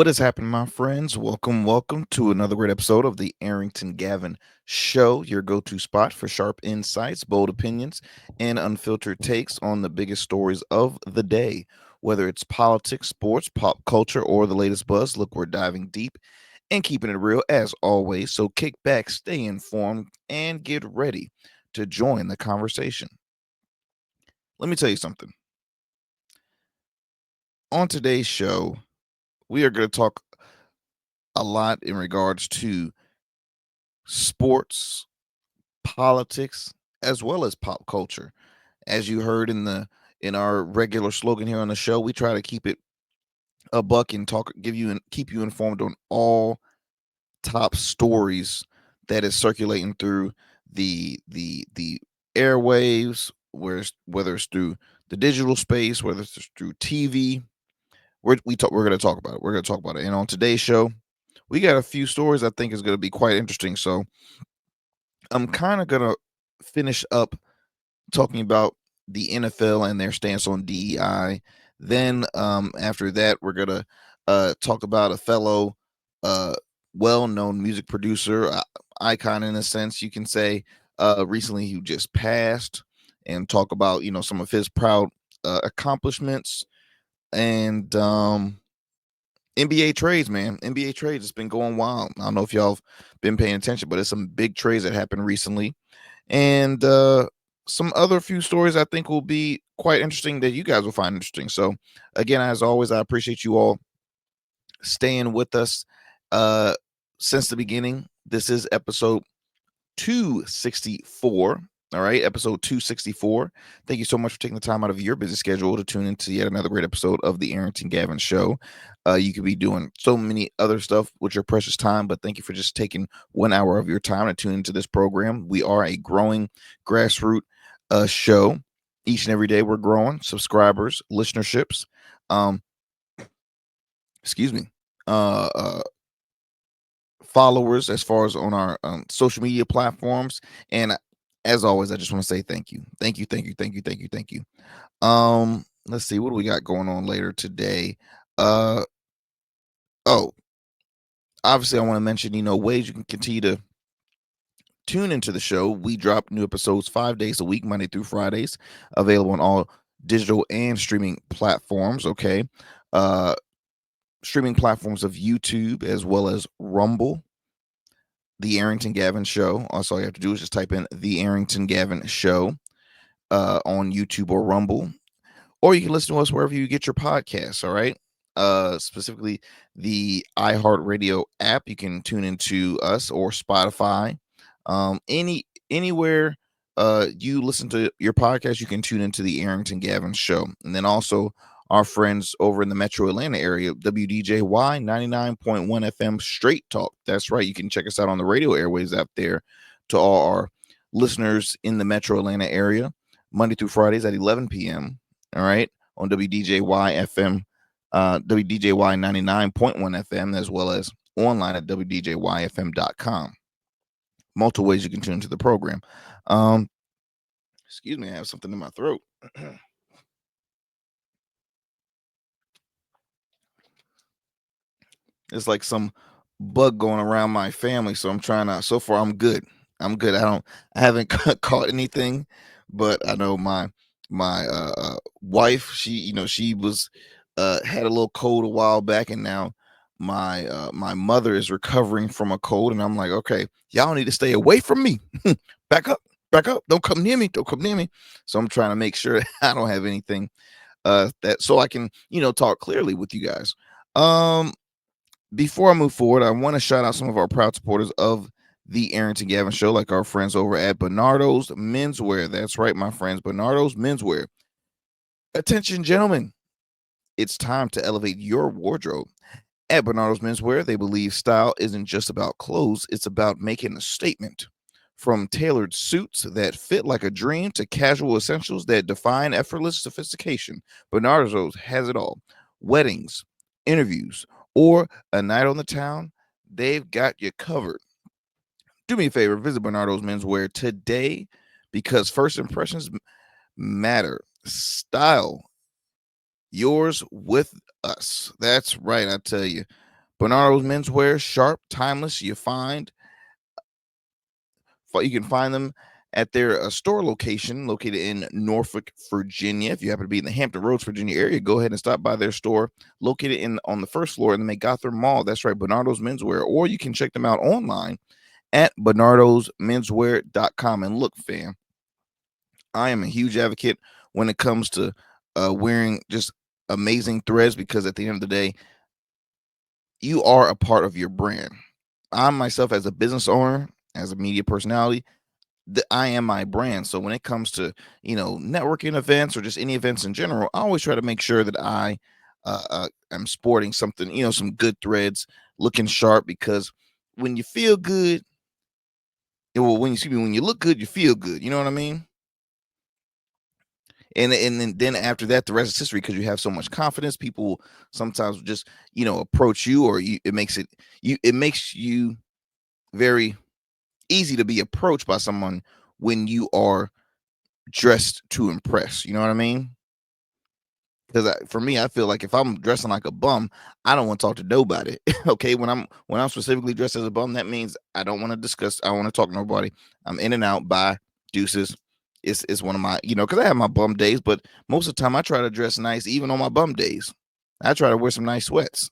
What has happened, my friends? Welcome to another great episode of the Arrington Gavin Show, your go to spot for sharp insights, bold opinions, and unfiltered takes on the biggest stories of the day. Whether it's politics, sports, pop culture, or the latest buzz, look, we're diving deep and keeping it real as always. So kick back, stay informed, and get ready to join the conversation. Let me tell you something. On today's show, we are going to talk a lot in regards to sports, politics, as well as pop culture. As you heard in our regular slogan here on the show, we try to keep it a buck and talk give you and keep you informed on all top stories that is circulating through the airwaves, whether it's through the digital space, whether it's through TV. We're going to talk about it. We're going to talk about it. And on today's show, we got a few stories I think is going to be quite interesting. So I'm kind of going to finish up talking about the NFL and their stance on DEI. Then after that, we're gonna talk about a fellow uh, well-known music producer, icon in a sense, you can say, recently who just passed, and talk about some of his proud accomplishments and NBA trades, man. NBA trades, it's been going wild. I don't know if y'all have been paying attention, but it's some big trades that happened recently, and some other few stories I think will be quite interesting that you guys will find interesting. So, again, as always, I appreciate you all staying with us uh, since the beginning. This is episode 264. All right, episode 264. Thank you so much for taking the time out of your busy schedule to tune into yet another great episode of the Arrington Gavin Show. You could be doing so many other stuff with your precious time, but thank you for just taking 1 hour of your time to tune into this program. We are a growing grassroots show. Each and every day we're growing subscribers, listenerships, um, excuse me, uh, uh, followers as far as on our social media platforms. And as always, I just want to say thank you. Thank you, thank you, thank you, thank you, thank you. Let's see, what do we got going on later today? Uh oh, obviously I want to mention, ways you can continue to tune into the show. We drop new episodes 5 days a week, Monday through Fridays, available on all digital and streaming platforms. Okay. Uh Streaming platforms of YouTube as well as Rumble, the Arrington Gavin Show. Also, all you have to do is just type in the Arrington Gavin Show on YouTube or Rumble, or you can listen to us wherever you get your podcasts. All right. Specifically, the iHeartRadio app. You can tune into us or Spotify. Anywhere you listen to your podcast, you can tune into the Arrington Gavin Show, and then also our friends over in the Metro Atlanta area, WDJY 99.1 FM Straight Talk. That's right. You can check us out on the radio airways out there to all our listeners in the Metro Atlanta area, Monday through Fridays at 11 p.m. All right. On WDJY FM, WDJY 99.1 FM, as well as online at WDJYFM.com. Multiple ways you can tune into the program. Um, Excuse me, I have something in my throat. It's like some bug going around my family, so I'm trying to. So far, I'm good. I'm good. I haven't caught anything, but I know my wife. She was had a little cold a while back, and now my mother is recovering from a cold, and I'm like, okay, y'all need to stay away from me. Back up, back up. Don't come near me. Don't come near me. So I'm trying to make sure I don't have anything that so I can talk clearly with you guys. Um, Before I move forward, I want to shout out some of our proud supporters of the Arrington Gavin Show, like our friends over at Bernardo's Menswear. That's right, my friends, Bernardo's Menswear. Attention, gentlemen, it's time to elevate your wardrobe. At Bernardo's Menswear, they believe style isn't just about clothes, it's about making a statement. From tailored suits that fit like a dream to casual essentials that define effortless sophistication, Bernardo's has it all. Weddings, interviews, or a night on the town, they've got you covered. Do me a favor, visit Bernardo's Menswear today because first impressions matter. Style yours with us. That's right, I tell you. Bernardo's Menswear, sharp, timeless. You can find them at their store location located in Norfolk, Virginia. If you happen to be in the Hampton Roads, Virginia area, go ahead and stop by their store located on the first floor in the MacArthur Mall. That's right, Bernardo's Menswear. Or you can check them out online at bernardosmenswear.com. And look, fam, I am a huge advocate when it comes to wearing just amazing threads, because at the end of the day, you are a part of your brand. I myself, as a business owner, as a media personality, I am my brand. So when it comes to networking events or just any events in general, I always try to make sure that I am sporting something, some good threads, looking sharp, because when you feel good, well, when you look good, you feel good. You know what I mean? And then after that, the rest is history, because you have so much confidence. People sometimes just approach you, or it makes you very easy to be approached by someone when you are dressed to impress. You know what I mean? Because for me, I feel like if I'm dressing like a bum, I don't want to talk to nobody. Okay, when I'm specifically dressed as a bum, that means I don't want to discuss. I don't want to talk to nobody. I'm in and out. Bye, deuces. It's one of my, because I have my bum days, but most of the time I try to dress nice, even on my bum days. I try to wear some nice sweats.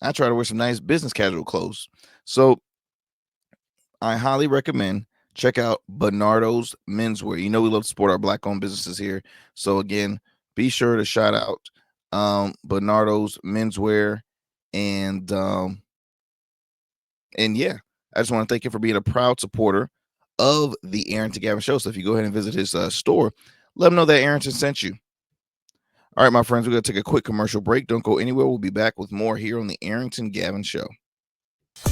I try to wear some nice business casual clothes. So I highly recommend check out Bernardo's Menswear. We love to support our black-owned businesses here. So again, be sure to shout out Bernardo's Menswear, and yeah, I just want to thank you for being a proud supporter of the Arrington Gavin Show. So if you go ahead and visit his store, let him know that Arrington sent you. All right, my friends, we're going to take a quick commercial break. Don't go anywhere. We'll be back with more here on the Arrington Gavin Show.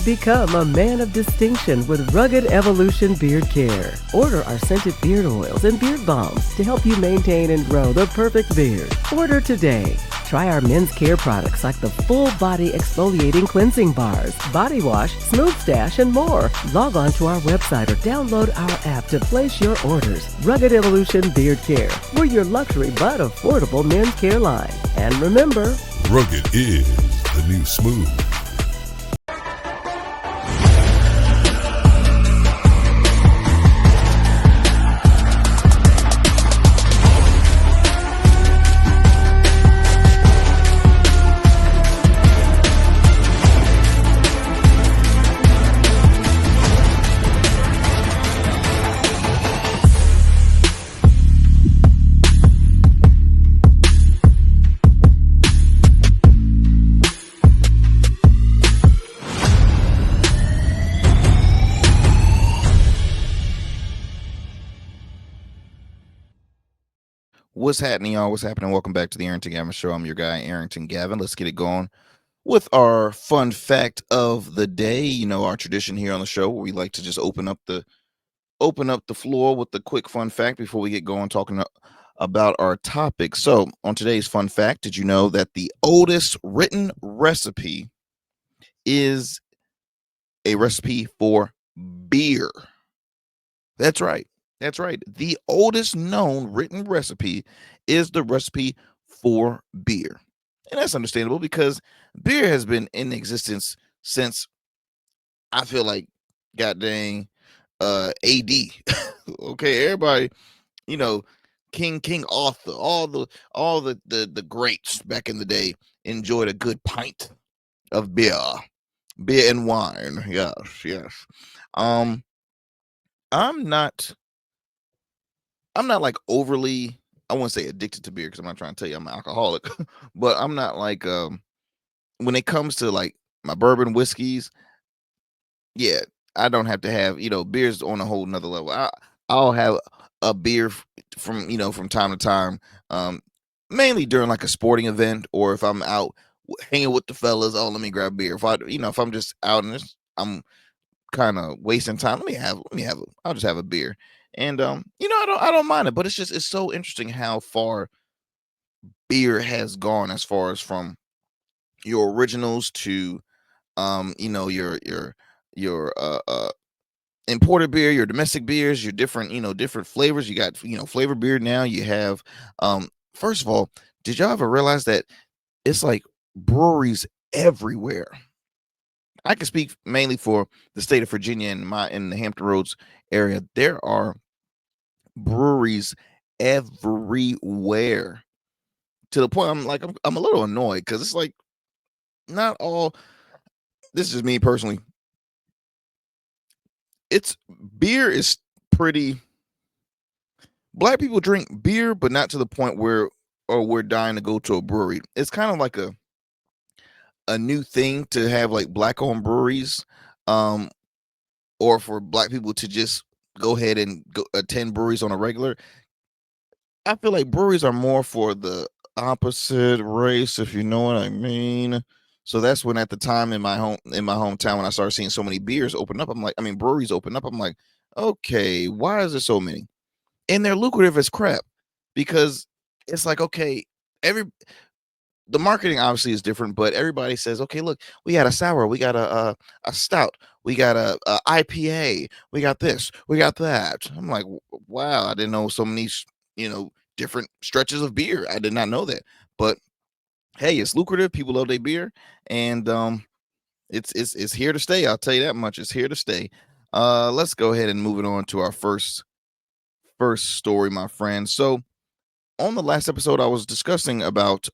Become a man of distinction with Rugged Evolution Beard Care. Order our scented beard oils and beard balms to help you maintain and grow the perfect beard. Order today. Try our men's care products like the full body exfoliating cleansing bars, body wash, smooth stash, and more. Log on to our website or download our app to place your orders. Rugged Evolution Beard Care. We're your luxury but affordable men's care line. And remember, rugged is the new smooth. What's happening, y'all? What's happening? Welcome back to the Arrington Gavin Show. I'm your guy, Arrington Gavin. Let's get it going with our fun fact of the day. Our tradition here on the show, where we like to just open up the floor with the quick fun fact before we get going talking about our topic. So, on today's fun fact, did you know that the oldest written recipe is a recipe for beer? That's right. That's right. The oldest known written recipe is the recipe for beer. And that's understandable, because beer has been in existence since, I feel like, god dang, AD. Okay, everybody, you know, King Arthur, all the greats back in the day enjoyed a good pint of beer and wine. Yes, yes. Um I'm not like overly, I wouldn't say addicted to beer, because I'm not trying to tell you I'm an alcoholic, but I'm not like when it comes to like my bourbon whiskeys, yeah, I don't have to have, beers on a whole nother level. I'll have a beer from time to time, um, mainly during like a sporting event, or if I'm out hanging with the fellas. Oh, let me grab beer. If I'm just out and I'm kind of wasting time, I'll just have a beer. And I don't mind it, but it's so interesting how far beer has gone, as far as from your originals to your imported beer, your domestic beers, your different flavors. You got flavored beer now. You have first of all, did y'all ever realize that it's like breweries everywhere? I can speak mainly for the state of Virginia and in the Hampton Roads area. There are breweries everywhere to the point I'm a little annoyed because it's like not all. This is me personally. It's beer is pretty. Black people drink beer, but not to the point where or we're dying to go to a brewery. It's kind of like a new thing to have like black owned breweries, um, or for black people to just go ahead and go attend breweries on a regular. I feel like breweries are more for the opposite race, if you know what I mean. So that's when at the time in my hometown when I started seeing so many beers open up, breweries open up. I'm like, okay, why is there so many? And they're lucrative as crap because it's like, okay, every the marketing obviously is different, but everybody says, okay, look, we got a sour, we got a stout, we got a IPA, we got this, we got that. I'm like, wow, I didn't know so many, different stretches of beer. I did not know that, but hey, it's lucrative. People love their beer, and it's here to stay. I'll tell you that much. It's here to stay. Let's go ahead and move it on to our first story, my friend. So on the last episode, I was talking about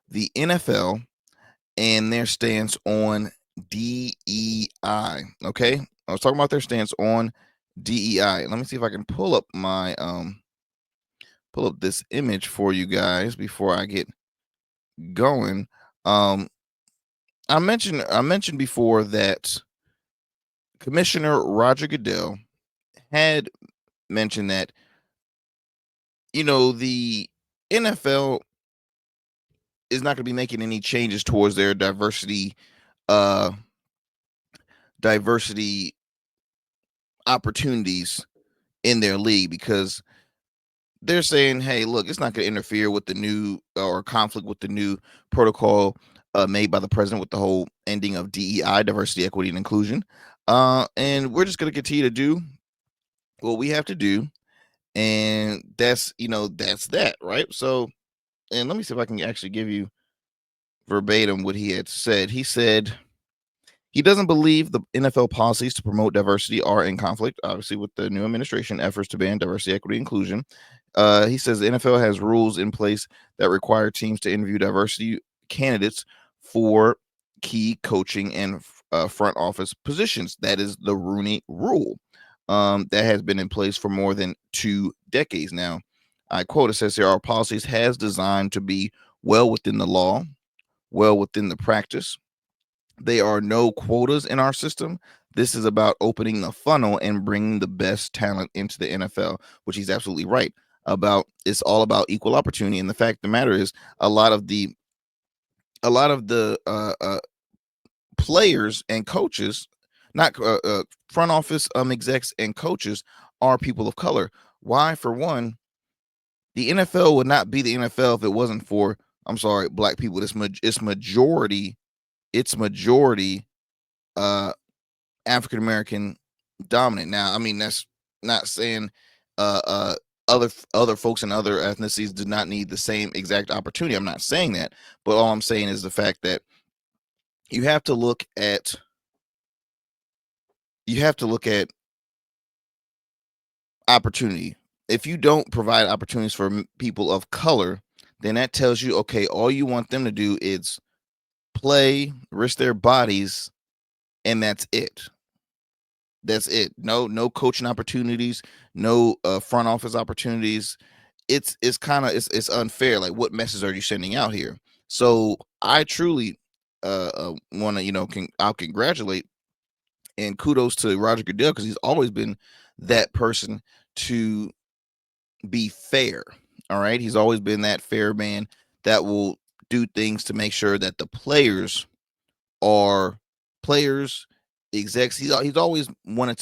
the NFL and their stance on DEI. Okay. I was talking about their stance on DEI. Let me see if I can pull up this image for you guys before I get going. Um I mentioned before that Commissioner Roger Goodell had mentioned that, the NFL is not going to be making any changes towards their uh diversity opportunities in their league because they're saying, hey, look, it's not going to interfere with the new or conflict with the new protocol made by the president with the whole ending of DEI, diversity, equity, and inclusion. And we're just going to continue to do what we have to do. And that's that, right? So, and let me see if I can actually give you verbatim what he had said. He said, he doesn't believe the NFL policies to promote diversity are in conflict, obviously, with the new administration efforts to ban diversity, equity, inclusion. He says the NFL has rules in place that require teams to interview diversity candidates for key coaching and front office positions. That is the Rooney Rule that has been in place for more than 2 decades now. I quote, it says here, our policies has designed to be well within the law, well within the practice. There are no quotas in our system. This is about opening the funnel and bringing the best talent into the NFL, which he's absolutely right about. It's all about equal opportunity. And the fact of the matter is, a lot of the players and coaches, not front office execs and coaches, are people of color. Why? For one, the NFL would not be the NFL if it wasn't for, I'm sorry, black people. It's majority uh African American dominant. Now, I mean, that's not saying uh uh other folks and other ethnicities do not need the same exact opportunity. I'm not saying that, but all I'm saying is the fact that you have to look at you have to look at opportunity. If you don't provide opportunities for people of color, then that tells you, okay, all you want them to do is play, risk their bodies, and that's it. That's it. No coaching opportunities, no front office opportunities. It's kind of it's unfair. Like, what message are you sending out here? So I truly want to I'll congratulate and kudos to Roger Goodell because he's always been that person to be fair. All right, he's always been that fair man that will do things to make sure that the are players, execs. He's always wanted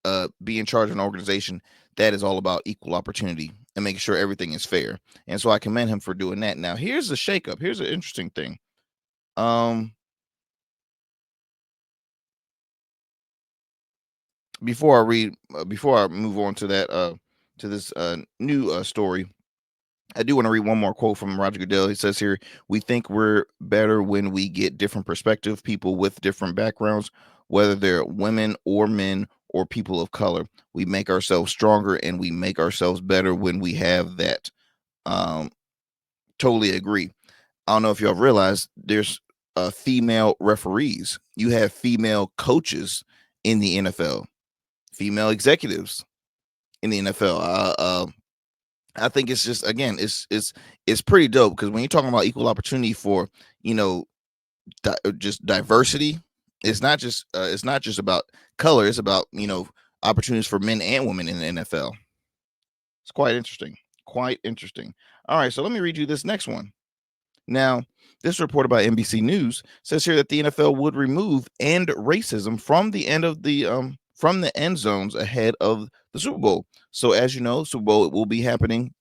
to be in charge of an organization that is all about equal opportunity and making sure everything is fair. And so I commend him for doing that. Now, here's the shakeup. Here's an interesting thing. Um, before I move on to that to this new story, I do want to read one more quote from Roger Goodell. He says here, "We think we're better when we get different perspective, people with different backgrounds, whether they're women or men or people of color. We make ourselves stronger and we make ourselves better when we have that." Um, totally agree. I don't know if y'all realize there's female referees. You have female coaches in the NFL, female executives in the NFL. I think it's just, again, it's pretty dope because when you're talking about equal opportunity for, you know, just diversity, it's not just about color. It's about, opportunities for men and women in the NFL. It's quite interesting. Quite interesting. All right, so let me read you this next one. Now, this reported by NBC News says here that the NFL would remove end racism from the end zones ahead of the Super Bowl. So, as you know, Super Bowl will be happening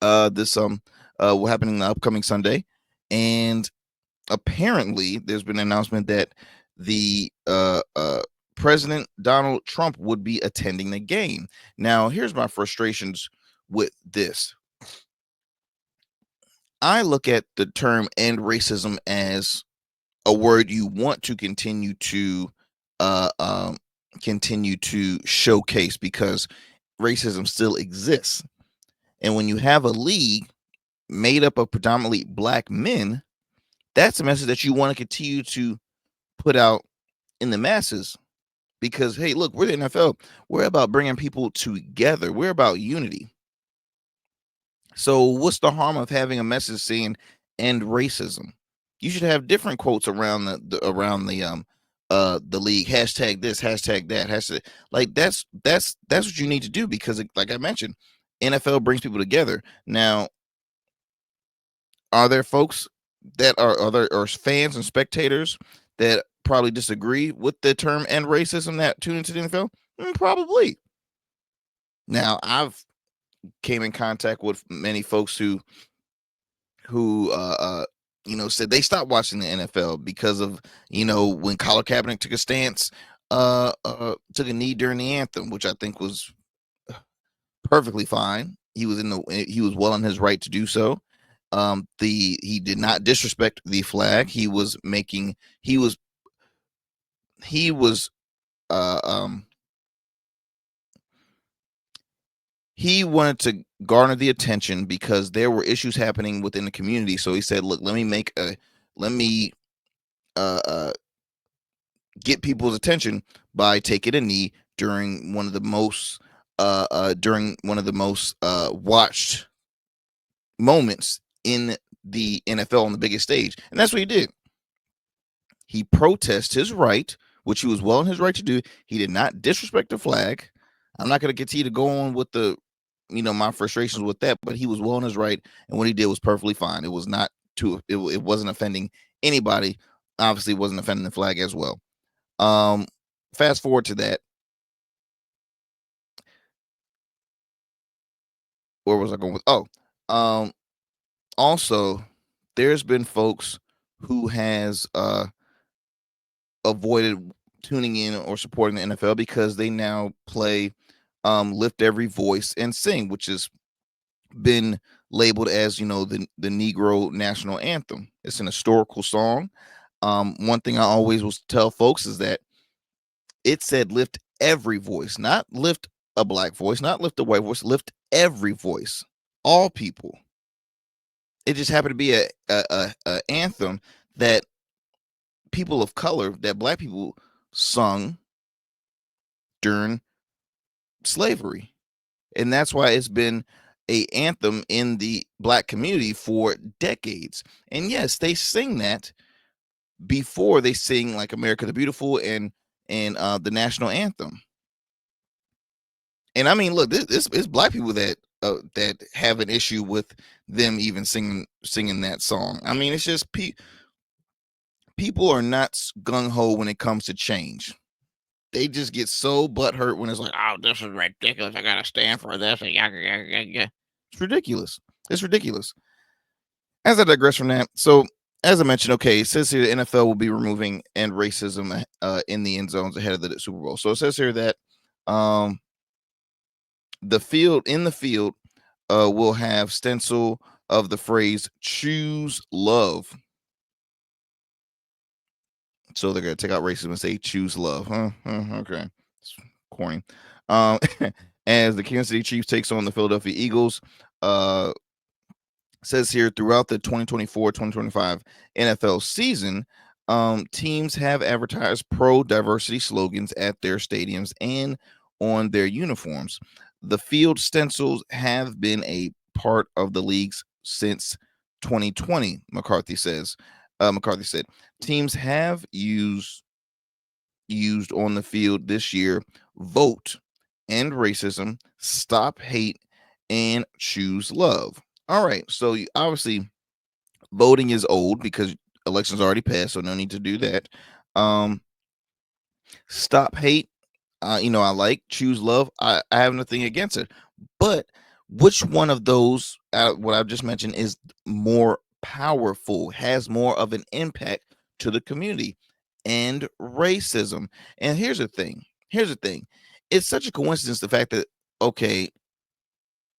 this will happen in the upcoming Sunday, and apparently there's been an announcement that the President Donald Trump would be attending the game. Now, here's my frustrations with this. I look at the term end racism as a word you want to uh, um, continue to showcase because racism still exists. And when you have a league made up of predominantly black men, that's a message that you want to continue to put out in the masses because, hey, look, we're the NFL. We're about bringing people together. We're about unity. So what's the harm of having a message saying end racism? You should have different quotes around the league. Hashtag this, hashtag that, hashtag, like that's what you need to do because, like I mentioned, NFL brings people together. Now, are there folks that are there or fans and spectators that probably disagree with the term end racism that tune into the NFL? Probably. Now, I've came in contact with many folks who said they stopped watching the NFL because of, when Colin Kaepernick took a stance, took a knee during the anthem, which I think was perfectly fine. He was well in his right to do so. He did not disrespect the flag. He was uh um he wanted to garner the attention because there were issues happening within the community. So he said, "Look, let me uh, uh, get people's attention by taking a knee during one of the most watched moments in the NFL on the biggest stage." And that's what he did. He protested his right, which he was well in his right to do. He did not disrespect the flag. I'm not going to continue to go on with my frustrations with that, but he was well in his right, and what he did was perfectly fine. It was not it wasn't offending anybody. Obviously, it wasn't offending the flag as well. Fast forward to that. Where was I going with? Also, there's been folks who has avoided tuning in or supporting the NFL because they now play Lift Every Voice and Sing, which has been labeled as, the Negro national anthem. It's an historical song. One thing I always will tell folks is that it said lift every voice, not lift a black voice, not lift a white voice, lift every voice, all people. It just happened to be a anthem that people of color, that black people sung during slavery. And that's why it's been a anthem in the black community for decades. And yes, they sing that before they sing like America the Beautiful and the national anthem. And I mean, look, this is black people that have an issue with them even singing that song. I mean, it's just people are not gung ho when it comes to change. They just get so butthurt when it's like, "Oh, this is ridiculous. I gotta stand for this." It's ridiculous. It's ridiculous. As I digress from that, so as I mentioned, okay, it says here the NFL will be removing end racism in the end zones ahead of the Super Bowl. So it says here that um, the field will have stencil of the phrase "choose love." So they're gonna take out racism and say "choose love." Huh? Okay, it's corny. Um, as the Kansas City Chiefs takes on the Philadelphia Eagles, uh, says here throughout the 2024-2025 NFL season, teams have advertised pro-diversity slogans at their stadiums and on their uniforms. The field stencils have been a part of the leagues since 2020. McCarthy said teams have used on the field this year: vote, end racism, stop hate, and choose love. All right, so obviously voting is old because elections already passed, so no need to do that. Um, stop hate, I like. Choose love, I have nothing against it. But which one of those, what I've just mentioned, is more powerful, has more of an impact to the community? And racism. And here's the thing. Here's the thing. It's such a coincidence the fact that, okay,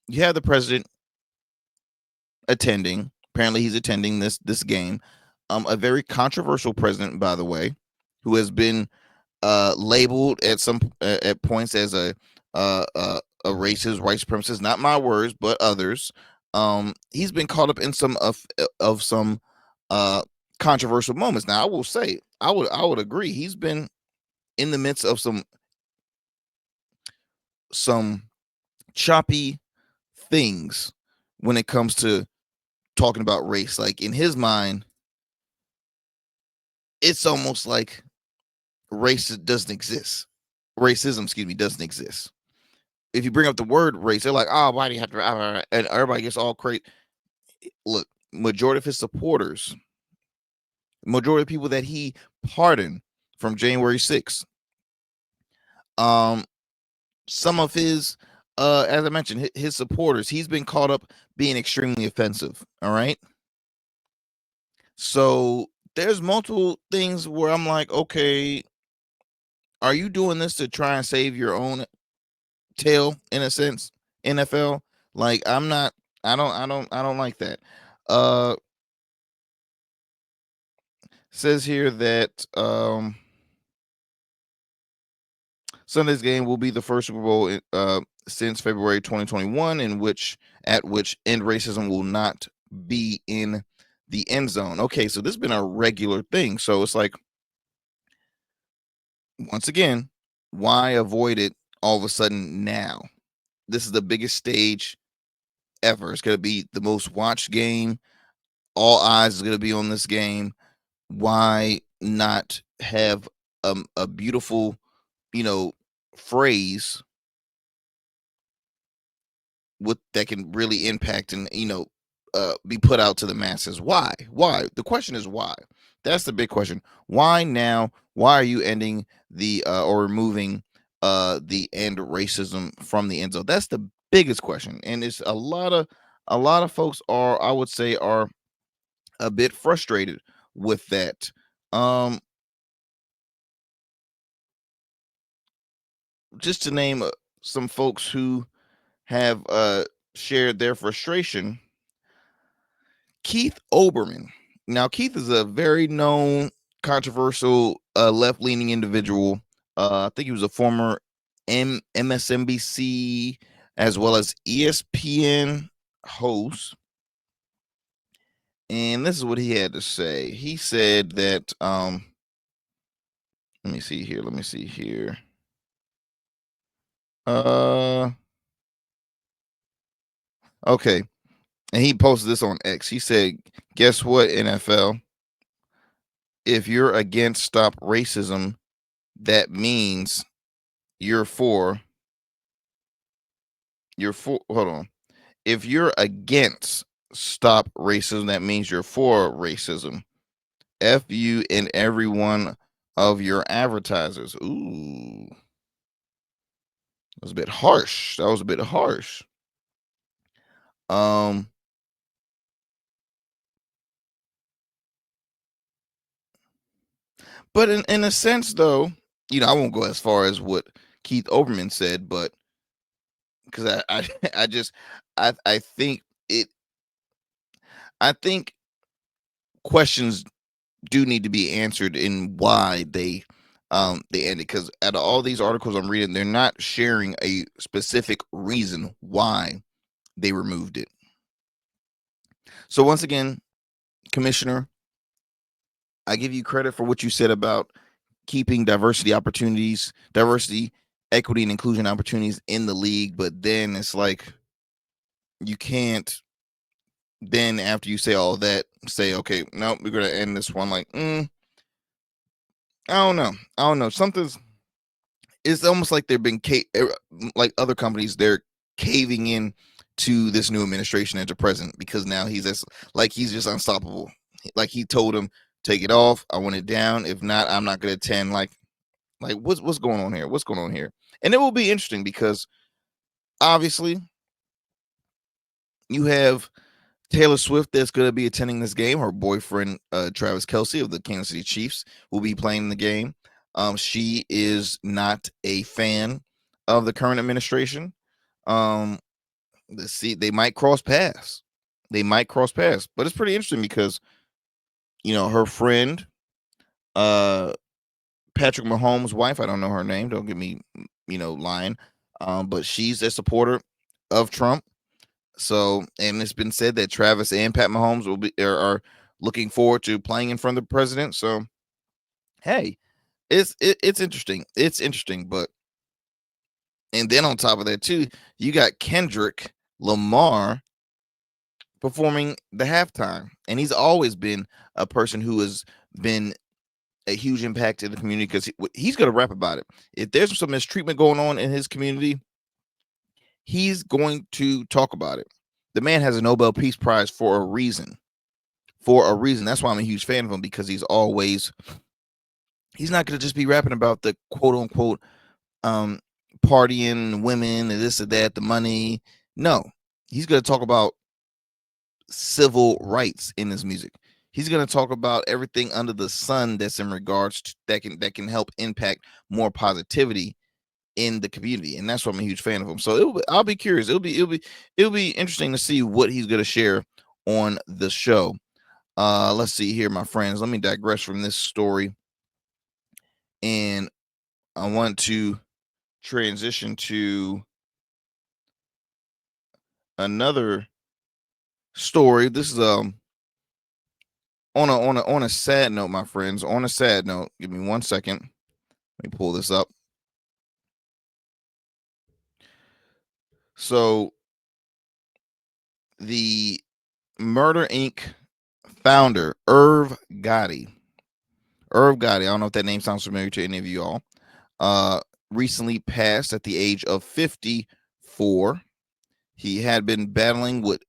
you have the president attending. Apparently, he's attending this game. A very controversial president, by the way, who has been labeled at some at points as a racist, white supremacist. Not my words, but others. He's been caught up in some of some uh controversial moments. Now, I will say, I would agree. He's been in the midst of some choppy things when it comes to talking about race. Like, in his mind, it's almost like race doesn't exist. Racism, excuse me, doesn't exist. If you bring up the word race, they're like, "Oh, why do you have to?" And everybody gets all crazy. Look, majority of his supporters, majority of people that he pardoned from January 6th, um, some of his, as I mentioned, his supporters, he's been caught up being extremely offensive. All right, so there's multiple things where I'm like, okay, are you doing this to try and save your own tail, in a sense? NFL, like, I'm not. I don't like that. Uh, says here that Sunday's game will be the first Super Bowl since February 2021, at which end racism will not be in the end zone. Okay, so this has been a regular thing. So it's like, once again, why avoid it all of a sudden now? This is the biggest stage ever. It's going to be the most watched game. All eyes is going to be on this game. Why not have a beautiful, you know, phrase with that can really impact and, be put out to the masses? Why? The question is why. That's the big question. Why now? Why are you ending the or removing the end racism from the end zone? That's the biggest question. And it's a lot of folks are, I would say, are a bit frustrated with that. Um just to name some folks who have shared their frustration: Keith Oberman. Now, Keith is a very known, controversial, left-leaning individual. I think he was a former MSNBC as well as ESPN host. And this is what he had to say. He said that, let me see here. Let me see here. Uh, okay. And he posted this on X. He said, "Guess what, NFL? If you're against stop racism, that means you're for hold on. If you're against stop racism, that means you're for racism. F you and every one of your advertisers." Ooh, that was a bit harsh. That was a bit harsh. Um, but in a sense, though, I won't go as far as what Keith Oberman said, but because I I just I think it. I think questions do need to be answered in why they ended, because out of all these articles I'm reading, they're not sharing a specific reason why they removed it. So once again, Commissioner, I give you credit for what you said about keeping diversity, equity, and inclusion opportunities in the league. But then it's like you can't then after you say all that, say, okay, no, we're gonna end this one. Like, I don't know. I don't know. Something's it's almost like they've been like other companies, they're caving in to this new administration as a president because now he's just unstoppable. Like he told him, take it off. I want it down. If not, I'm not gonna attend. Like what's going on here? What's going on here? And it will be interesting because obviously you have Taylor Swift that's going to be attending this game. Her boyfriend, Travis Kelce of the Kansas City Chiefs, will be playing in the game. She is not a fan of the current administration. Um, let's see, they might cross paths. But it's pretty interesting because her friend, uh, Patrick Mahomes' wife. I don't know her name. Don't get me, lying. But she's a supporter of Trump. So, and it's been said that Travis and Pat Mahomes are looking forward to playing in front of the president. So, hey, it's interesting. It's interesting, but and then on top of that too, you got Kendrick Lamar performing the halftime, and he's always been a person who has been a huge impact in the community because he's going to rap about it. If there's some mistreatment going on in his community, he's going to talk about it. The man has a Nobel Peace Prize for a reason. That's why I'm a huge fan of him, because he's not going to just be rapping about the quote unquote partying, women, and this or that, the money. No, he's going to talk about civil rights in his music. He's going to talk about everything under the sun that's in regards to that can help impact more positivity in the community, and that's why I'm a huge fan of him. So I'll be curious. It'll be interesting to see what he's going to share on the show. Let's see here, my friends. Let me digress from this story, and I want to transition to another story. This is on a sad note, my friends. On a sad note, give me 1 second. Let me pull this up. So the Murder Inc. founder, Irv Gotti. I don't know if that name sounds familiar to any of you all. Recently passed at the age of 54. He had been battling with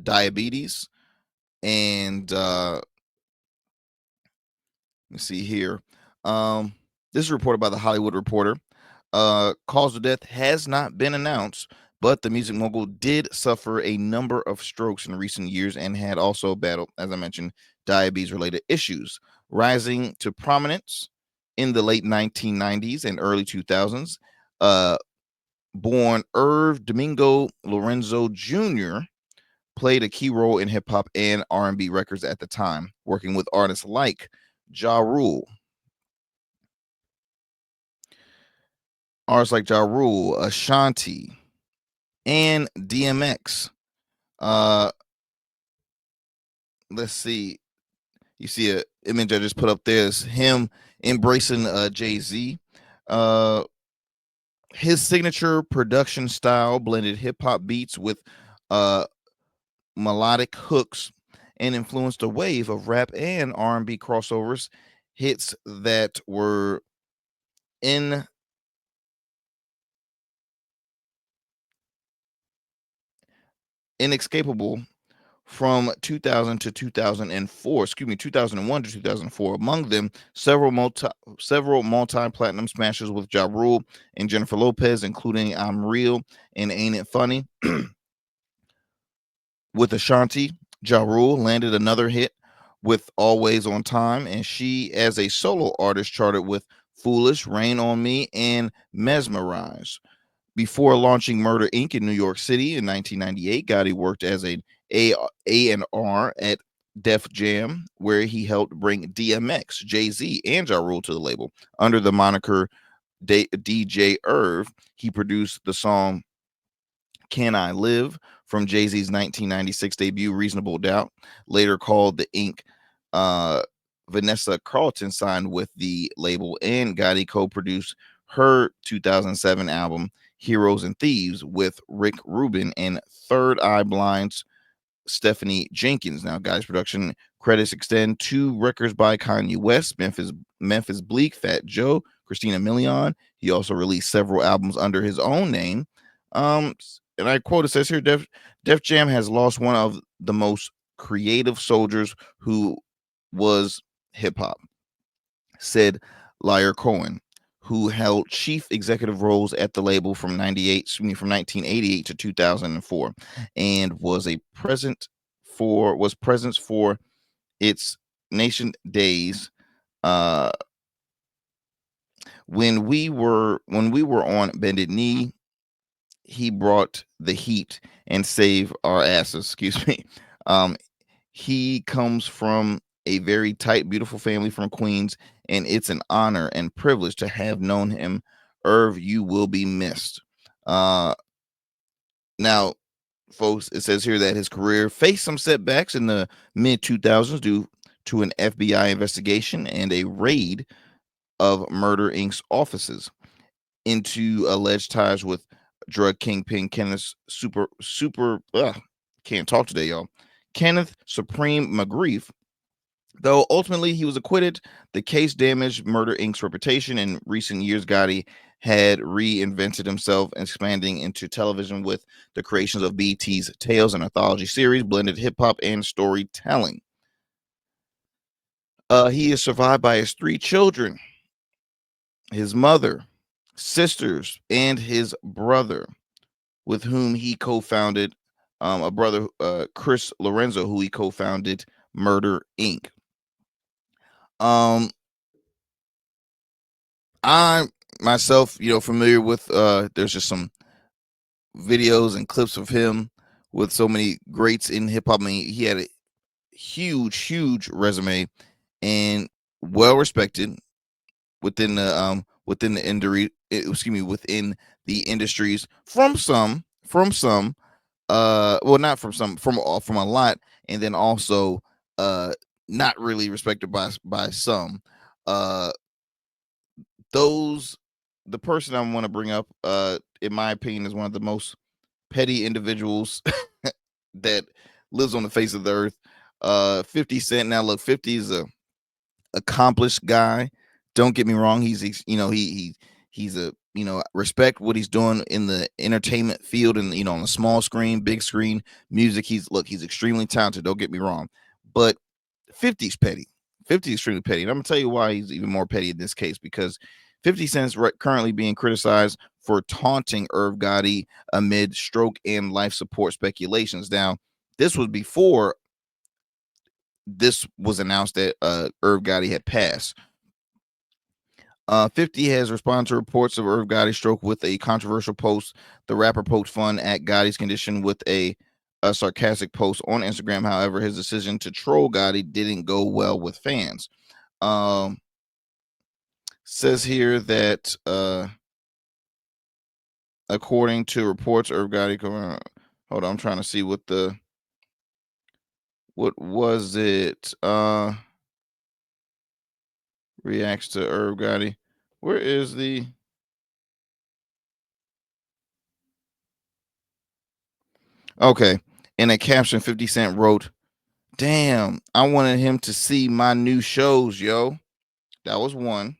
diabetes, and let's see here. This is reported by the Hollywood Reporter. Cause of death has not been announced, but the music mogul did suffer a number of strokes in recent years and had also battled, as I mentioned, diabetes-related issues, rising to prominence in the late 1990s and early 2000s. Born Irv Domingo Lorenzo Jr., played a key role in hip-hop and R&B records at the time, working with artists like Ja Rule, Ashanti, and DMX. Let's see. You see a image I just put up there is him embracing Jay-Z. His signature production style blended hip-hop beats with melodic hooks and influenced a wave of rap and R&B crossovers, hits that were inescapable from 2000 to 2004. 2001 to 2004. Among them, several multi-platinum smashes with Ja Rule and Jennifer Lopez, including "I'm Real" and "Ain't It Funny." With Ashanti, Ja Rule landed another hit with "Always on Time," and she, as a solo artist, charted with "Foolish," "Rain on Me," and "Mesmerize." Before launching Murder Inc. in New York City in 1998, Gotti worked as an A&R at Def Jam, where he helped bring DMX, Jay-Z, and Ja Rule to the label. Under the moniker DJ Irv, he produced the song Can I Live from Jay-Z's 1996 debut Reasonable Doubt, later called The Ink. Vanessa Carlton signed with the label, and Gotti co-produced her 2007 album Heroes and Thieves with Rick Rubin and Third Eye Blind's Stephanie Jenkins. Now, Gotti's production credits extend to records by Kanye West, Memphis Bleak, Fat Joe, Christina Milian. He also released several albums under his own name. And I quote, it says here, Def Jam has lost one of the most creative soldiers who was hip hop, said Lyer Cohen, who held chief executive roles at the label from 1988 to 2004, and was presence for its nation days. When we were on Bended Knee, he brought the heat and saved our asses. Excuse me. He comes from a very tight, beautiful family from Queens, and it's an honor and privilege to have known him. Irv, you will be missed. Now, folks, it says here that his career faced some setbacks in the mid 2000s due to an FBI investigation and a raid of Murder Inc.'s offices into alleged ties with drug kingpin Kenneth can't talk today, y'all. Kenneth Supreme McGrief. Though ultimately he was acquitted, the case damaged Murder Inc.'s reputation. In recent years, Gotti had reinvented himself, expanding into television with the creations of BT's Tales, an anthology series, blended hip hop and storytelling. He is survived by his 3 children, his mother, sisters, and his brother, with whom he co-founded a brother, Chris Lorenzo, who he co-founded Murder Inc. I myself, familiar with there's just some videos and clips of him with so many greats in hip hop. I mean, he had a huge resume and well respected within the within the industries from some well, not from some, from a lot, and then also not really respected by some. uh those The person I want to bring up, in my opinion, is one of the most petty individuals that lives on the face of the earth. 50 Cent. Now look, 50 is a accomplished guy. Don't get me wrong. He's a, respect what he's doing in the entertainment field, and on the small screen, big screen, music. He's extremely talented. Don't get me wrong, but 50's petty. 50 is extremely petty, and I'm gonna tell you why he's even more petty in this case, because 50 Cent's currently being criticized for taunting Irv Gotti amid stroke and life support speculations. Now, this was before this was announced that Irv Gotti had passed. 50 has responded to reports of Irv Gotti's stroke with a controversial post. The rapper poked fun at Gotti's condition with a sarcastic post on Instagram. However, his decision to troll Gotti didn't go well with fans. Says here that according to reports, Irv Gotti. Hold on, I'm trying to see what was it. Reacts to Irv Gotti. Where is the? Okay. In a caption, 50 Cent wrote, "Damn, I wanted him to see my new shows, yo." That was one.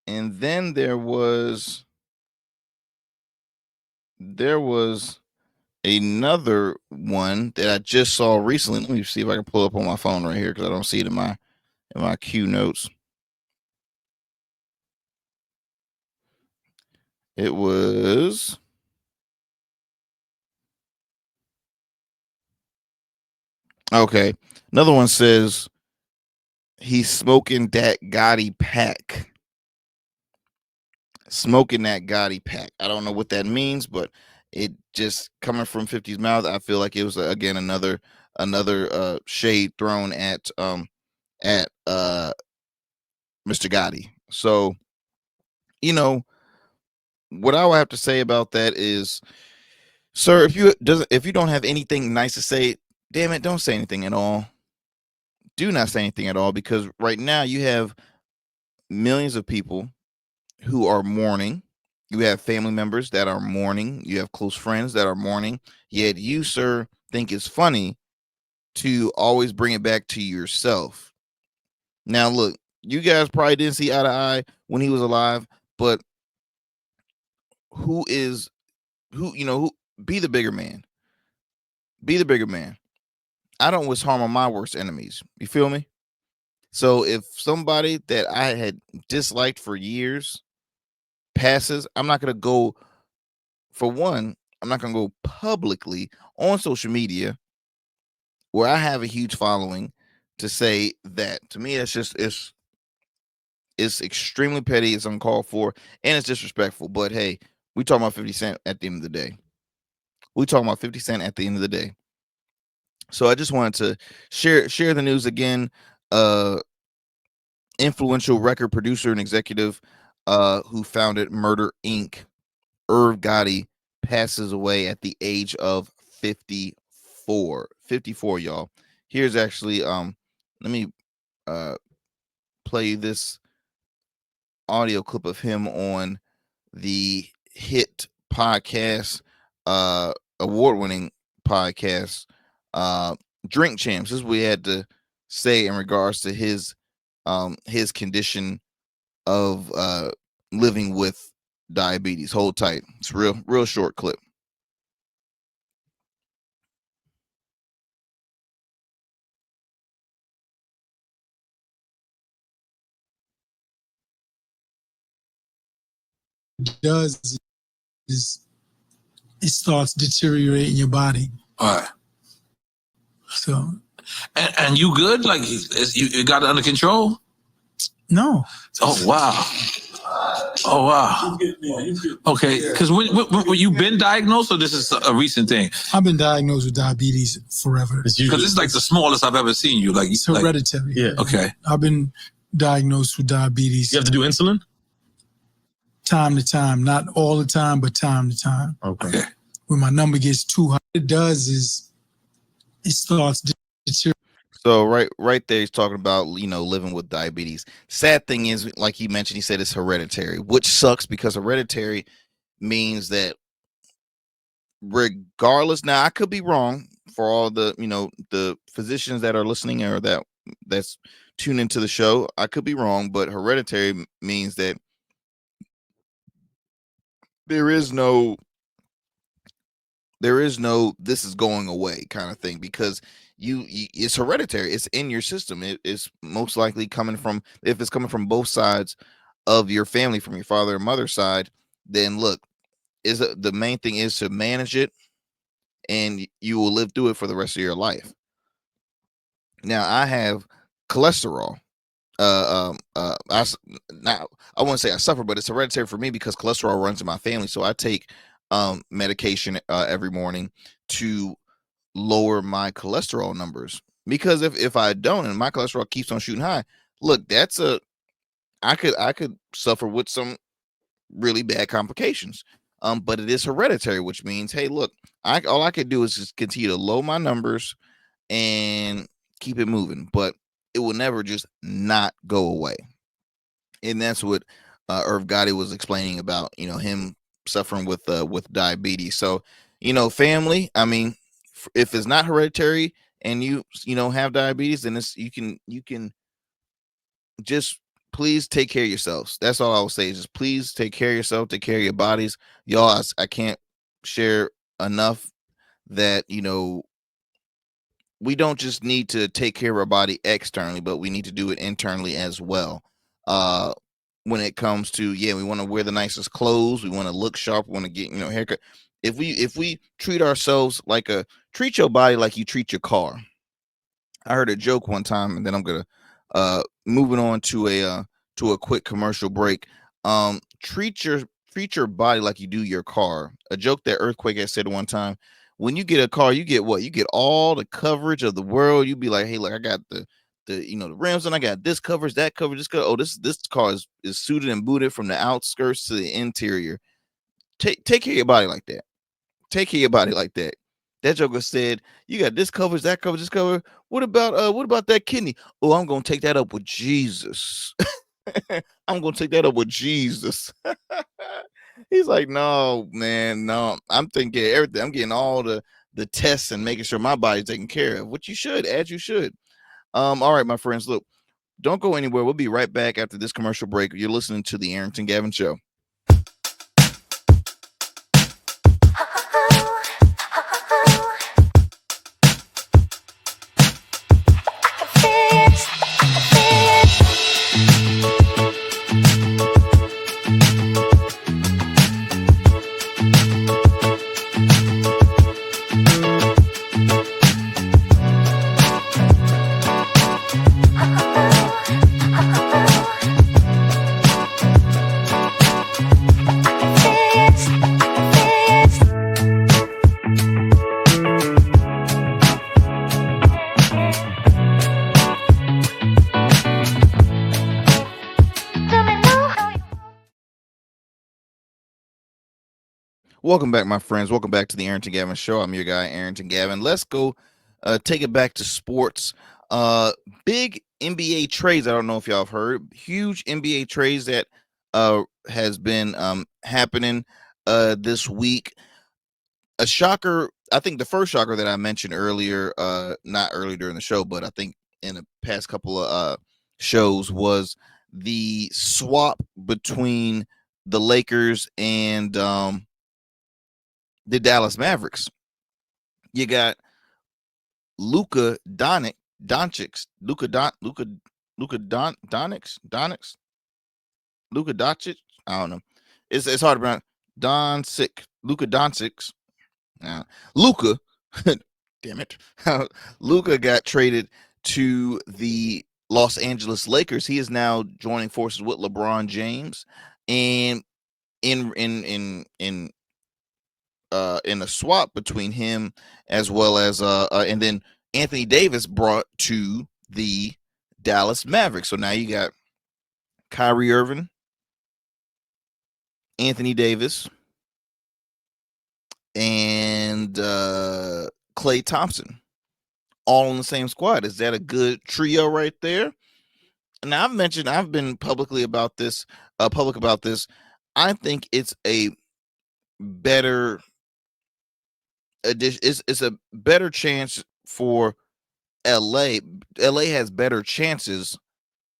And then there was another one that I just saw recently. Let me see if I can pull up on my phone right here, because I don't see it in my Q notes. It was okay. Another one says he's smoking that Gotti pack. smoking that Gotti pack. I don't know what that means, but it just coming from 50's mouth, I feel like it was again another shade thrown at Mr. Gotti. So, you know, what I would have to say about that is, sir, if you don't have anything nice to say, damn it, don't say anything at all. Do not say anything at all, because right now you have millions of people who are mourning. You have family members that are mourning. You have close friends that are mourning. Yet you, sir, think it's funny to always bring it back to yourself. Now, look, you guys probably didn't see eye to eye when he was alive, but who is who be the bigger man? Be the bigger man. I don't wish harm on my worst enemies. You feel me? So if somebody that I had disliked for years passes, I'm not gonna go. For one, I'm not gonna go publicly on social media where I have a huge following to say that. To me, that's just it's extremely petty, it's uncalled for, and it's disrespectful. But hey, we talking about 50 Cent at the end of the day. We talking about 50 Cent at the end of the day. So I just wanted to share the news again. Uh Influential record producer and executive who founded Murder Inc., Irv Gotti, passes away at the age of 54. 54, y'all. Here's actually let me uh play this audio clip of him on the hit podcast, award-winning podcast, Drink Champs. This is what we had to say in regards to his condition of living with diabetes. Hold tight. It's real short clip. Does is it starts deteriorating your body. All right. So And you good? Like you got it under control? no. Oh wow. Oh wow. Okay, because when you been diagnosed, or this is a recent thing? I've been diagnosed with diabetes forever. Because this is like the smallest I've ever seen you. Like It's hereditary. Yeah. Okay. I've been diagnosed with diabetes You have to do insulin? time to time, not all the time, but time to time. Okay. When my number gets too high, what it does is it starts deteriorating. So right there, he's talking about living with diabetes. Sad thing is, like he mentioned, he said it's hereditary, which sucks because hereditary means that regardless. Now I could be wrong. For all the the physicians that are listening or that's tuned into the show, I could be wrong, but hereditary means that there is no this is going away kind of thing, because it's hereditary. It's in your system. It's most likely coming from, if it's coming from both sides of your family, from your father and mother's side, then look, the main thing is to manage it, and you will live through it for the rest of your life. Now I have cholesterol. Now I wouldn't say I suffer, but it's hereditary for me because cholesterol runs in my family. So I take medication every morning to lower my cholesterol numbers, because if I don't and my cholesterol keeps on shooting high, look, I could suffer with some really bad complications. But it is hereditary, which means, hey, look, all I could do is just continue to lower my numbers and keep it moving, but it will never just not go away. And that's what Irv Gotti was explaining about, him suffering with diabetes. So, family, I mean, if it's not hereditary and you have diabetes, then you can just please take care of yourselves. That's all I will say, is just please take care of yourself, take care of your bodies. Y'all, I can't share enough that we don't just need to take care of our body externally, but we need to do it internally as well. When it comes to, we want to wear the nicest clothes, we want to look sharp, we want to get haircut. If we treat ourselves treat your body like you treat your car. I heard a joke one time, and then I'm gonna moving on to a quick commercial break. treat your body like you do your car. A joke that Earthquake had said one time. When you get a car, you get what? You get all the coverage of the world. You be like, hey, look, I got the the rims, and I got this coverage, that coverage, this coverage. Oh, this car is suited and booted from the outskirts to the interior. Take care of your body like that. Take care of your body like that. That joker said, "You got this coverage, that coverage, this cover. What about that kidney? Oh, I'm gonna take that up with Jesus. I'm gonna take that up with Jesus." He's like, "No, man, no. I'm thinking everything. I'm getting all the tests and making sure my body's taken care of, which you should, as you should." All right, my friends, look, don't go anywhere. We'll be right back after this commercial break. You're listening to the Arrington Gavin Show. Welcome back, my friends. Welcome back to the Arrington Gavin Show. I'm your guy, Arrington Gavin. Let's go take it back to sports. Big NBA trades. I don't know if y'all have heard. Huge NBA trades that has been happening this week. A shocker. I think the first shocker that I mentioned earlier, not early during the show, but I think in the past couple of shows, was the swap between the Lakers and the Dallas Mavericks. You got Luka Doncic, Luka Doncic. I don't know. It's hard to pronounce. Luka Doncic. Luka, damn it, Luka got traded to the Los Angeles Lakers. He is now joining forces with LeBron James, and in a swap between him as well as and then Anthony Davis brought to the Dallas Mavericks. So now you got Kyrie Irving, Anthony Davis, and Klay Thompson all on the same squad. Is that a good trio right there? Now I've been public about this. I think it's a better addition. It's a better chance for LA. LA has better chances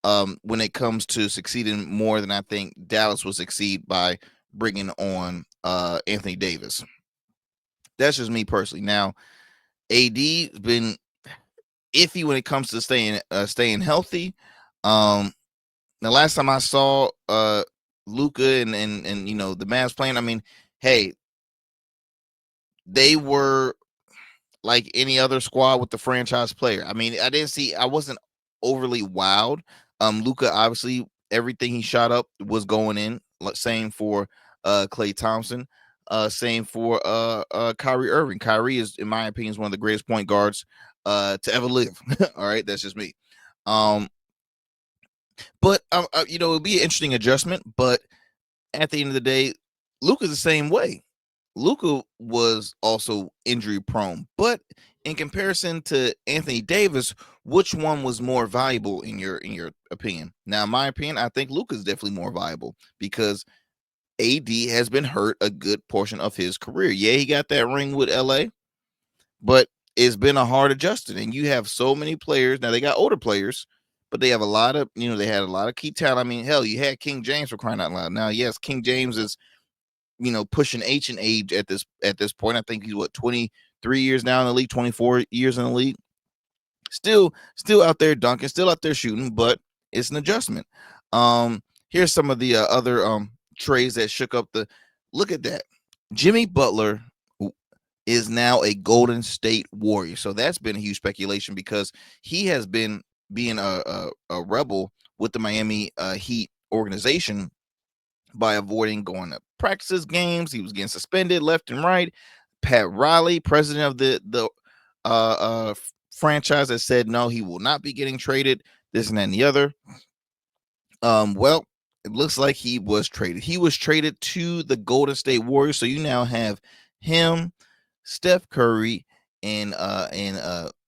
when it comes to succeeding more than I think Dallas will succeed by bringing on Anthony Davis. That's just me personally. Now, AD's been iffy when it comes to staying healthy. The last time I saw Luka and the Mavs playing, I mean, hey, they were like any other squad with the franchise player. I mean, I wasn't overly wowed. Luka, obviously, everything he shot up was going in. Same for Klay Thompson. Same for Kyrie Irving. Kyrie is, in my opinion, one of the greatest point guards to ever live. All right, that's just me. But it'll be an interesting adjustment. But at the end of the day, Luka's the same way. Luka was also injury prone, but in comparison to Anthony Davis, which one was more valuable in your opinion? Now, in my opinion, I think Luka is definitely more valuable because AD has been hurt a good portion of his career. Yeah, he got that ring with LA, but it's been a hard adjustment. And you have so many players. Now they got older players, but they have a lot of, they had a lot of key talent. I mean, hell, you had King James, for crying out loud. Now, yes, King James is, pushing ancient age at this point. I think he's 23 years now in the league, 24 years in the league. Still out there dunking, still out there shooting, but it's an adjustment. Here's some of the other trades that shook up look at that. Jimmy Butler is now a Golden State Warrior. So that's been a huge speculation because he has been being a rebel with the Miami Heat organization by avoiding going to practices games. He was getting suspended left and right. Pat Riley, president of the franchise, has said no, he will not be getting traded. This and that and the other. Well, it looks like he was traded. He was traded to the Golden State Warriors. So you now have him, Steph Curry, and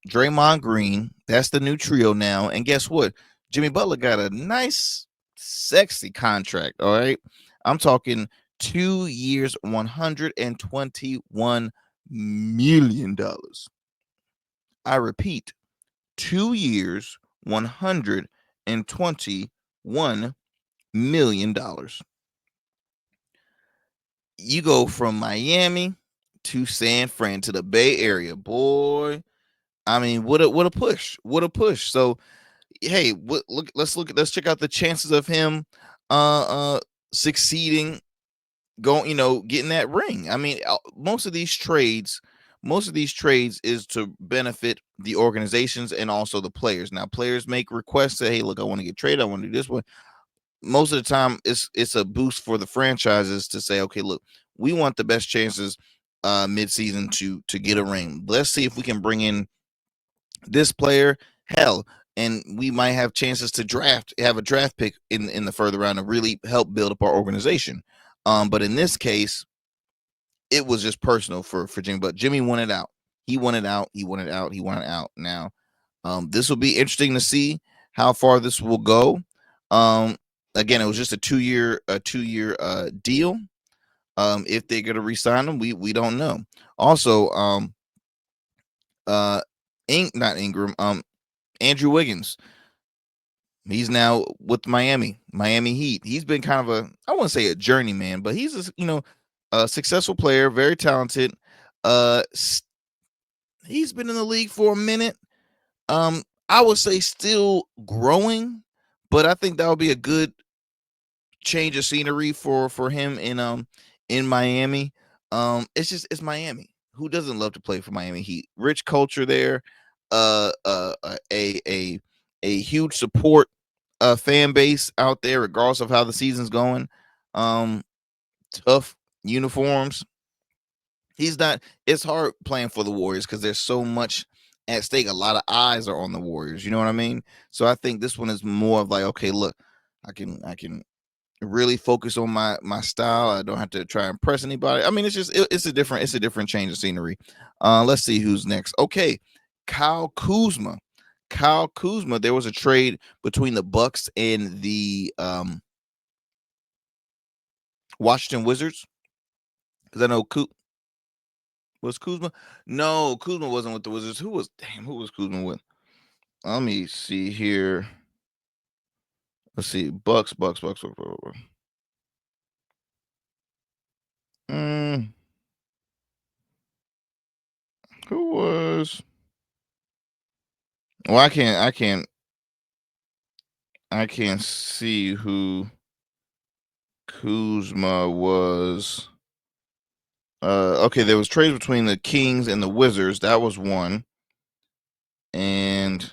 Draymond Green. That's the new trio now. And guess what? Jimmy Butler got a nice, sexy contract. All right. I'm talking 2 years, $121 million. I repeat, 2 years, $121 million. You go from Miami to San Fran to the Bay Area, boy. I mean, what a push! What a push! So, hey, let's check out the chances of him succeeding, going, getting that ring. I mean, most of these trades is to benefit the organizations and also the players. Now, players make requests, say, hey, look, I want to get traded, I want to do this one. Most of the time it's a boost for the franchises to say, okay, look, we want the best chances mid-season to get a ring. Let's see if we can bring in this player, hell, and we might have chances to have a draft pick in the further round to really help build up our organization. But in this case, it was just personal for Jimmy. But Jimmy wanted out. He wanted out. He wanted out. He wanted out. Now, this will be interesting to see how far this will go. Again, it was just a two-year deal. If they're gonna re-sign him, we don't know. Also, not Ingram, Andrew Wiggins. He's now with Miami Heat. He's been kind of I wouldn't say a journeyman, but he's a successful player, very talented. He's been in the league for a minute. I would say still growing, but I think that would be a good change of scenery for him in Miami. It's Miami. Who doesn't love to play for Miami Heat? Rich culture there. A huge support fan base out there, regardless of how the season's going. Tough uniforms. It's hard playing for the Warriors because there's so much at stake. A lot of eyes are on the Warriors. You know what I mean? So I think this one is more of like, okay, look, I can really focus on my style. I don't have to try and impress anybody. I mean, it's a different change of scenery. Let's see who's next. Okay, Kyle Kuzma. There was a trade between the Bucks and the Washington Wizards. Because I know was Kuzma. No, Kuzma wasn't with the Wizards. Who was Kuzma with? Let me see here. Let's see. Bucks. Who was? Well, I can't see who Kuzma was. Okay, there was trades between the Kings and the Wizards. That was one. And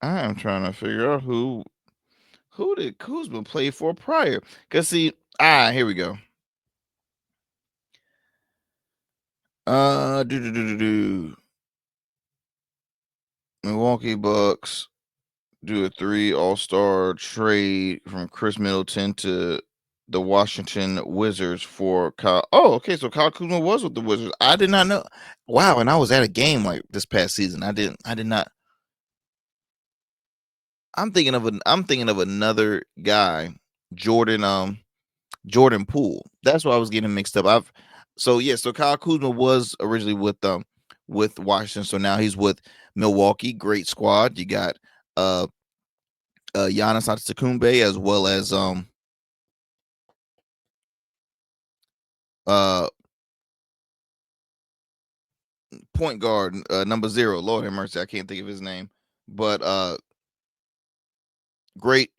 I am trying to figure out who did Kuzma play for prior? Because see, here we go. Milwaukee Bucks do a 3 all-star trade from Chris Middleton to the Washington Wizards for Kyle. Oh, okay. So Kyle Kuzma was with the Wizards. I did not know. Wow, and I was at a game like this past season. I did not. I'm thinking of another guy, Jordan Poole. That's why I was getting mixed up. So Kyle Kuzma was originally with Washington. So now he's with Milwaukee. Great squad. You got Giannis Antetokounmpo as well as point guard number 0. Lord have mercy, I can't think of his name, but great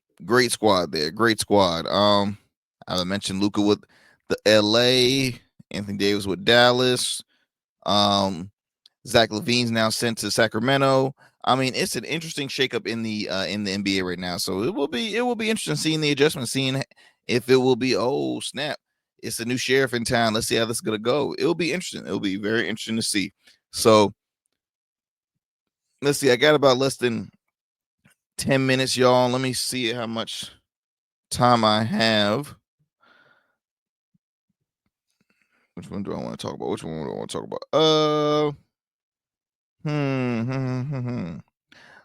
squad there. Great squad. I mentioned Luka with the LA, Anthony Davis with Dallas, Zach LaVine's now sent to Sacramento. I mean, it's an interesting shakeup in the NBA right now. So it will be interesting seeing the adjustment, seeing if it will be, oh snap, it's a new sheriff in town. Let's see how this is gonna go. It will be interesting. It will be very interesting to see. So let's see. I got about less than 10 minutes, y'all. Let me see how much time I have. Which one do I want to talk about? Which one do I want to talk about?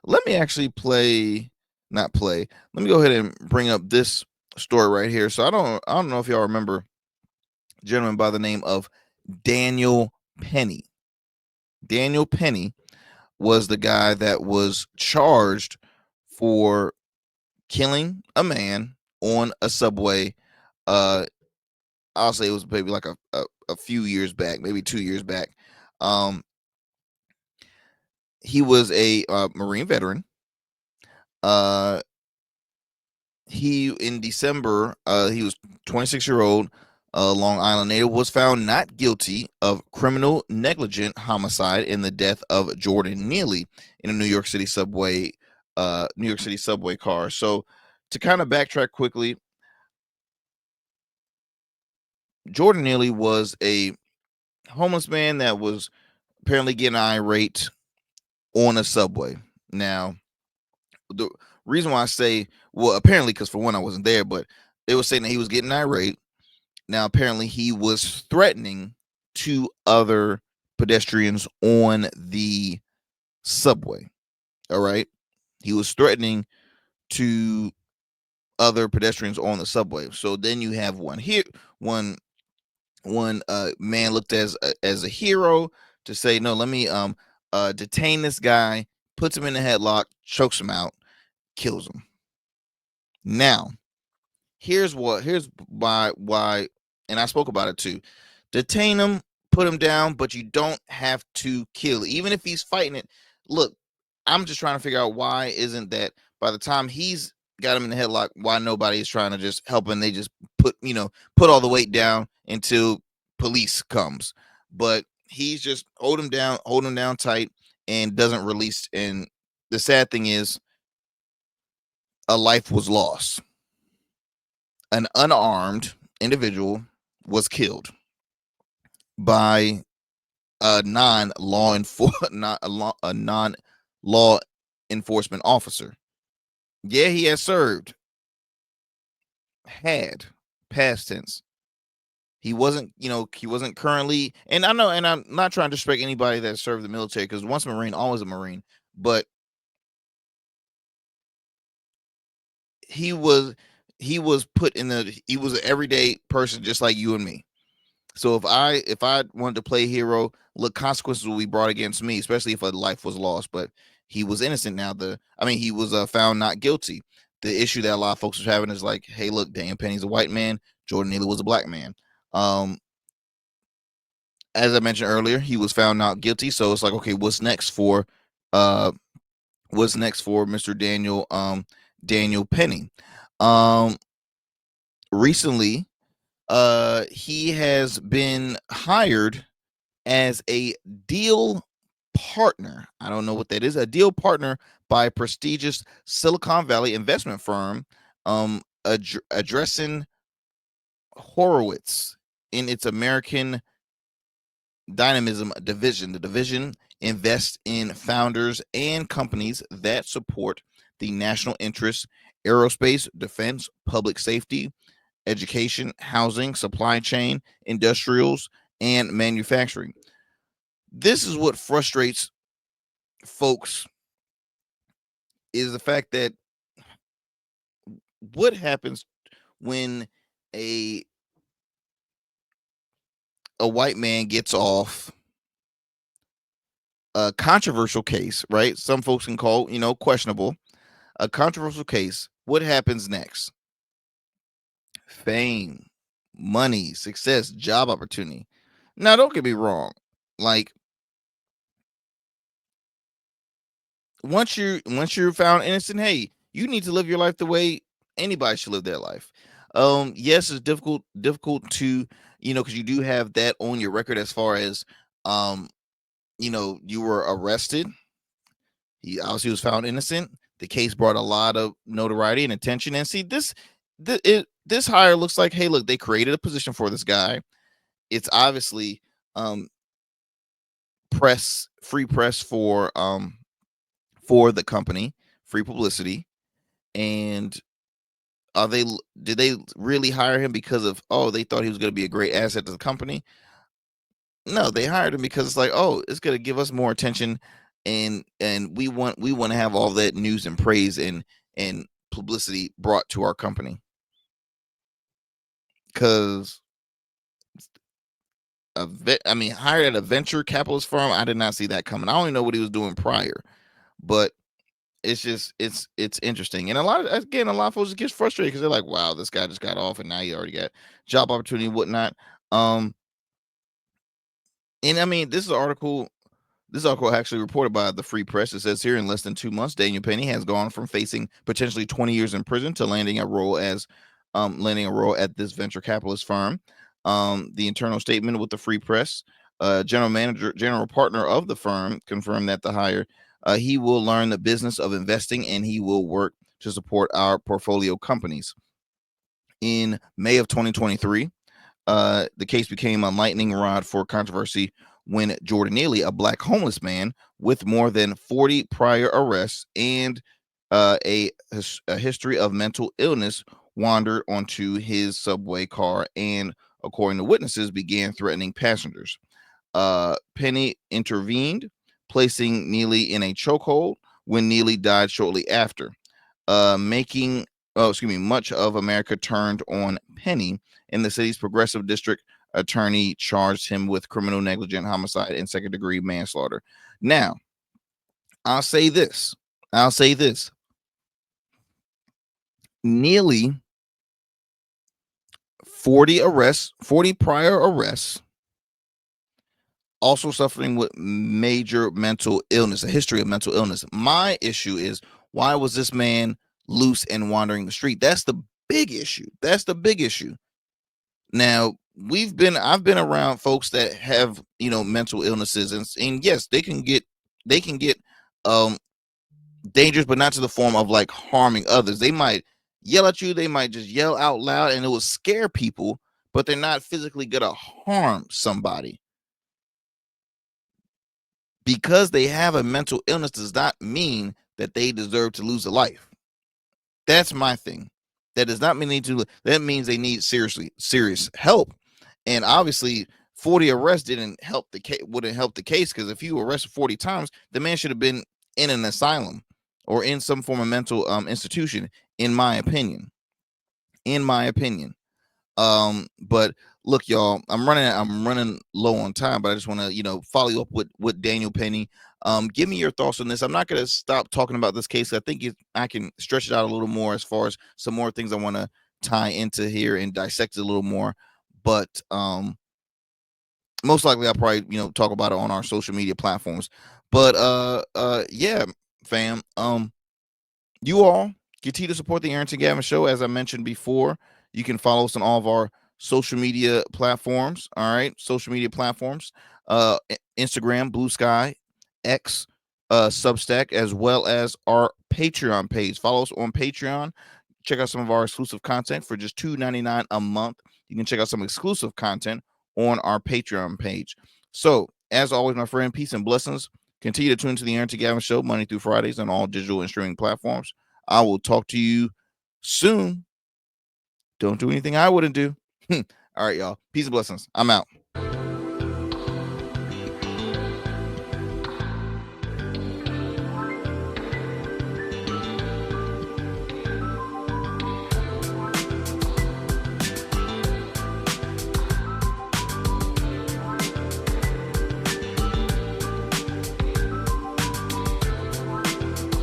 Let me actually not play. Let me go ahead and bring up this story right here. So I don't know if y'all remember a gentleman by the name of Daniel Penny. Daniel Penny was the guy that was charged for killing a man on a subway. I'll say it was maybe like a few years back, maybe 2 years back. He was a Marine veteran. He in December, he was 26-year-old Long Island native, was found not guilty of criminal negligent homicide in the death of Jordan Neely in a New York City subway car. So to kind of backtrack quickly, Jordan Neely was a homeless man that was apparently getting irate on a subway. Now, the reason why I say, well, apparently, because for one, I wasn't there, but they were saying that he was getting irate. Now, apparently, he was threatening two other pedestrians on the subway. All right. He was threatening to other pedestrians on the subway. So then you have one man looked as a hero to say, no, let me detain this guy, puts him in a headlock, chokes him out, kills him. Now, here's why, and I spoke about it too. Detain him, put him down, but you don't have to kill, even if he's fighting it. Look, I'm just trying to figure out why isn't that by the time he's got him in the headlock, why nobody is trying to just help him. They just put all the weight down until police comes. But he's just hold him down tight and doesn't release. And the sad thing is, a life was lost. An unarmed individual was killed by a non-law enforcement officer. Yeah, he has served. Had past tense. He wasn't currently, and I know, and I'm not trying to disrespect anybody that served the military, because once a Marine, always a Marine. But he was put in he was an everyday person just like you and me. So if I wanted to play hero, look, consequences will be brought against me, especially if a life was lost. But he was innocent. Now he was found not guilty. The issue that a lot of folks are having is like, hey, look, Daniel Penny's a white man, Jordan Neely was a black man. As I mentioned earlier, he was found not guilty. So it's like, okay, what's next for Mr. Daniel Penny? Recently, he has been hired as a deal partner. I don't know what that is. A deal partner by a prestigious Silicon Valley investment firm, addressing Horowitz in its American Dynamism division. The division invests in founders and companies that support the national interests, aerospace, defense, public safety, education, housing, supply chain, industrials, and manufacturing. This is what frustrates folks, is the fact that what happens when a white man gets off a controversial case, right? Some folks can call, questionable, a controversial case. What happens next? Fame, money, success, job opportunity. Now, don't get me wrong. Like, once you're found innocent, hey, you need to live your life the way anybody should live their life. Yes, it's difficult to, because you do have that on your record as far as you were arrested. He obviously was found innocent. The case brought a lot of notoriety and attention. And see, this hire looks like, hey, look, they created a position for this guy. It's obviously free press for the company, free publicity. And did they really hire him because of, they thought he was going to be a great asset to the company? No, they hired him because it's like, it's going to give us more attention, and we want to have all that news and praise and publicity brought to our company. Because hired at a venture capitalist firm, I did not see that coming. I don't even know what he was doing prior, but it's just it's interesting. And a lot of folks get frustrated because they're like, wow, this guy just got off and now he already got job opportunity and whatnot. And I mean, this article actually reported by the Free Press. It says here, in less than 2 months, Daniel Penny has gone from facing potentially 20 years in prison to landing a role at this venture capitalist firm. The internal statement with the Free Press, general partner of the firm, confirmed that the hire, he will learn the business of investing and he will work to support our portfolio companies. In May of 2023, the case became a lightning rod for controversy when Jordan Neely, a black homeless man with more than 40 prior arrests and a history of mental illness, wandered onto his subway car and, according to witnesses, began threatening passengers. Penny intervened, placing Neely in a chokehold when Neely died shortly after, much of America turned on Penny, and the city's progressive district attorney charged him with criminal negligent homicide and second-degree manslaughter. Now, I'll say this. Neely, 40 prior arrests, also suffering with major mental illness, a history of mental illness. My issue is, why was this man loose and wandering the street? That's the big issue. Now, I've been around folks that have, mental illnesses, and yes, they can get dangerous, but not to the form of like harming others. They might yell at you, they might just yell out loud and it will scare people, but they're not physically gonna harm somebody. Because they have a mental illness does not mean that they deserve to lose a life. That's my thing. That does not mean that means they need serious help. And obviously 40 arrests wouldn't help the case, because if you arrested 40 times, the man should have been in an asylum or in some form of mental institution, in my opinion. But look, y'all, I'm running low on time, but I just want to, follow you up with Daniel Penny. Give me your thoughts on this. I'm not going to stop talking about this case. I think I can stretch it out a little more as far as some more things I want to tie into here and dissect it a little more. But most likely I'll probably, talk about it on our social media platforms. But yeah, fam. You all continue to support the Arrington Gavin Show. As I mentioned before, you can follow us on all of our social media platforms. All right, social media platforms: Instagram, Blue Sky, X, Substack, as well as our Patreon page. Follow us on Patreon. Check out some of our exclusive content for just $2.99 a month. You can check out some exclusive content on our Patreon page. So, as always, my friend, peace and blessings. Continue to tune into the Arrington Gavin Show Monday through Fridays on all digital and streaming platforms. I will talk to you soon. Don't do anything I wouldn't do. All right, y'all. Peace and blessings. I'm out.